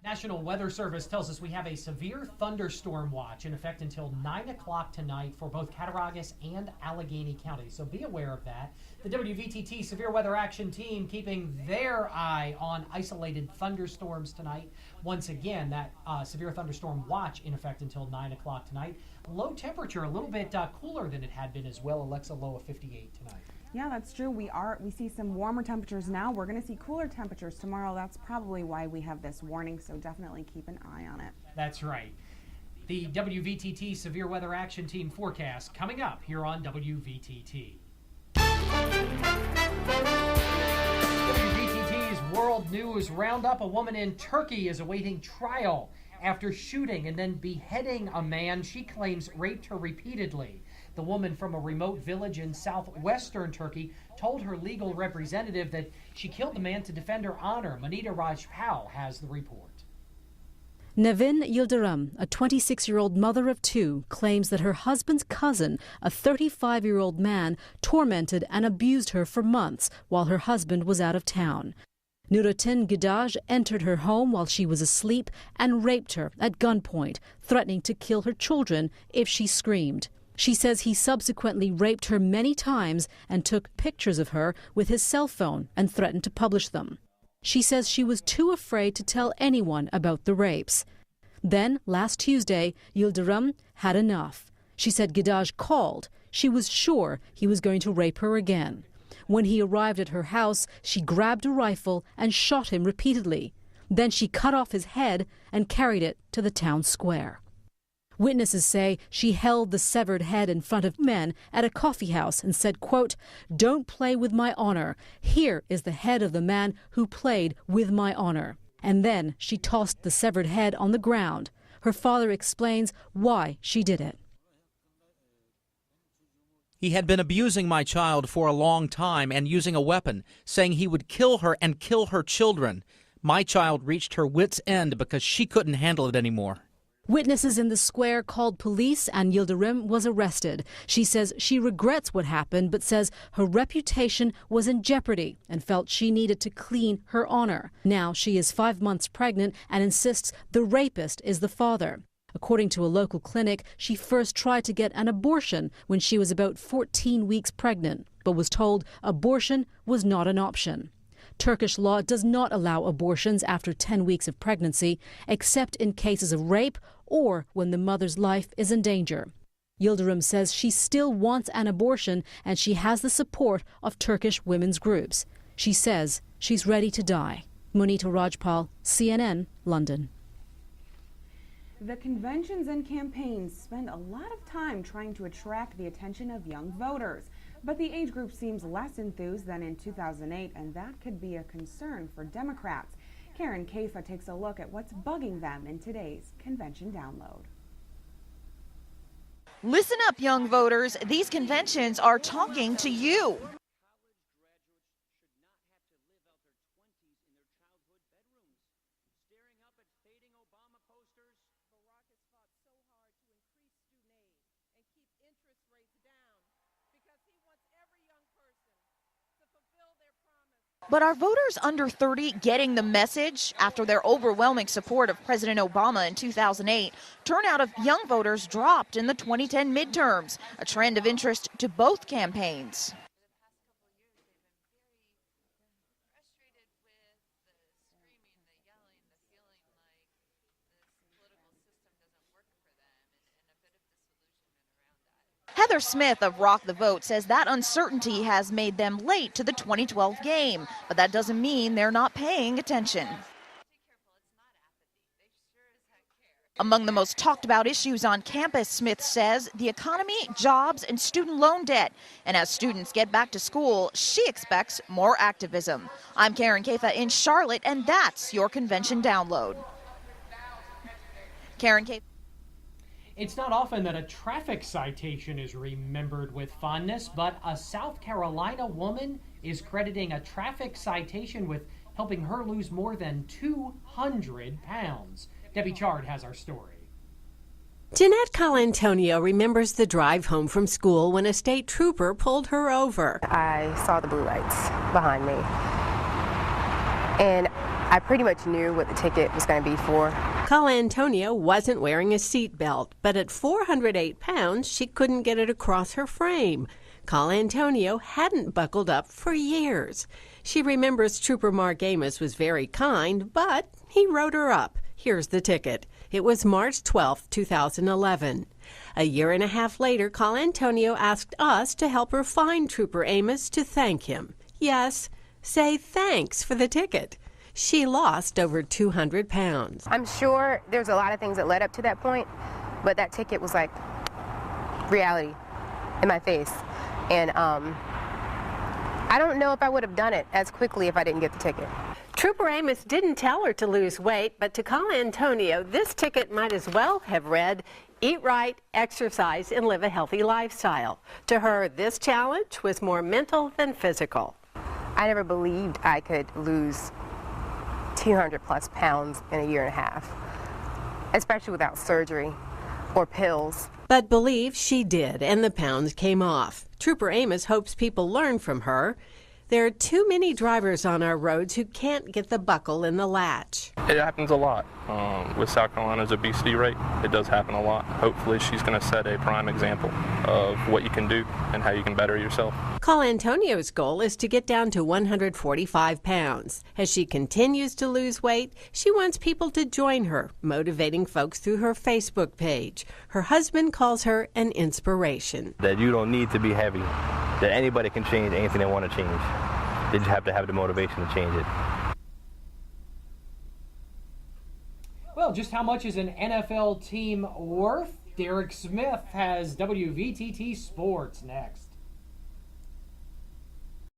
National Weather Service tells us we have a severe thunderstorm watch in effect until 9 o'clock tonight for both Cattaraugus and Allegheny counties. So be aware of that. The WVTT Severe Weather Action Team keeping their eye on isolated thunderstorms tonight. Once again, that severe thunderstorm watch in effect until 9 o'clock tonight. Low temperature, a little bit cooler than it had been as well. Alexa, low of 58 tonight. Yeah, that's true. We see some warmer temperatures now. We're going to see cooler temperatures tomorrow. That's probably why we have this warning, so definitely keep an eye on it. That's right. The WVTT Severe Weather Action Team forecast coming up here on WVTT. WVTT's World News Roundup. A woman in Turkey is awaiting trial after shooting and then beheading a man she claims raped her repeatedly. The woman from a remote village in southwestern Turkey told her legal representative that she killed the man to defend her honor. Manita Rajpal has the report. Nevin Yildirim, a 26-year-old mother of two, claims that her husband's cousin, a 35-year-old man, tormented and abused her for months while her husband was out of town. Nurettin Gidaj entered her home while she was asleep and raped her at gunpoint, threatening to kill her children if she screamed. She says he subsequently raped her many times and took pictures of her with his cell phone and threatened to publish them. She says she was too afraid to tell anyone about the rapes. Then, last Tuesday, Yildirim had enough. She said Gidaj called. She was sure he was going to rape her again. When he arrived at her house, she grabbed a rifle and shot him repeatedly. Then she cut off his head and carried it to the town square. Witnesses say she held the severed head in front of men at a coffee house and said, quote, "Don't play with my honor. Here is the head of the man who played with my honor." And then she tossed the severed head on the ground. Her father explains why she did it. He had been abusing my child for a long time and using a weapon, saying he would kill her and kill her children. My child reached her wit's end because she couldn't handle it anymore. Witnesses in the square called police and Yildirim was arrested. She says she regrets what happened but says her reputation was in jeopardy and felt she needed to clean her honor. Now she is 5 months pregnant and insists the rapist is the father. According to a local clinic, she first tried to get an abortion when she was about 14 weeks pregnant, but was told abortion was not an option. Turkish law does not allow abortions after 10 weeks of pregnancy, except in cases of rape or when the mother's life is in danger. Yildirim says she still wants an abortion and she has the support of Turkish women's groups. She says she's ready to die. Monita Rajpal, CNN, London. The conventions and campaigns spend a lot of time trying to attract the attention of young voters. But the age group seems less enthused than in 2008, and that could be a concern for Democrats. Karen Kaifa takes a look at what's bugging them in today's Convention Download. Listen up, young voters. These conventions are talking to you. But are voters under 30 getting the message? After their overwhelming support of President Obama in 2008, turnout of young voters dropped in the 2010 midterms, a trend of interest to both campaigns. Heather Smith of Rock the Vote says that uncertainty has made them late to the 2012 game, but that doesn't mean they're not paying attention. Among the most talked about issues on campus, Smith says, the economy, jobs, and student loan debt. And as students get back to school, she expects more activism. I'm Karen Kaifa in Charlotte, and that's your Convention Download. Karen Kaifa. It's not often that a traffic citation is remembered with fondness, but a South Carolina woman is crediting a traffic citation with helping her lose more than 200 pounds. Debbie Chard has our story. Jeanette Colantonio remembers the drive home from school when a state trooper pulled her over. I saw the blue lights behind me, and I pretty much knew what the ticket was going to be for. Antonio wasn't wearing a seatbelt, but at 408 pounds, she couldn't get it across her frame. Antonio hadn't buckled up for years. She remembers Trooper Mark Amos was very kind, but he wrote her up. Here's the ticket. It was March 12, 2011. A year and a half later, Antonio asked us to help her find Trooper Amos to thank him. Yes, say thanks for the ticket. She lost over 200 pounds. I'm sure there's a lot of things that led up to that point, but that ticket was like reality in my face. And I don't know if I would have done it as quickly if I didn't get the ticket. Trooper Amos didn't tell her to lose weight, but to Antonio, this ticket might as well have read, eat right, exercise, and live a healthy lifestyle. To her, this challenge was more mental than physical. I never believed I could lose 200 plus pounds in a year and a half, especially without surgery or pills. But believe she did, and the pounds came off. Trooper Amos hopes people learn from her. There are too many drivers on our roads who can't get the buckle in the latch. It happens a lot. With South Carolina's obesity rate, it does happen a lot. Hopefully she's going to set a prime example of what you can do and how you can better yourself. Antonio's goal is to get down to 145 pounds. As she continues to lose weight, she wants people to join her, motivating folks through her Facebook page. Her husband calls her an inspiration. That you don't need to be heavy, that anybody can change anything they want to change. They just have to have the motivation to change it. Well, just how much is an NFL team worth? Derek Smith has WVTT Sports next.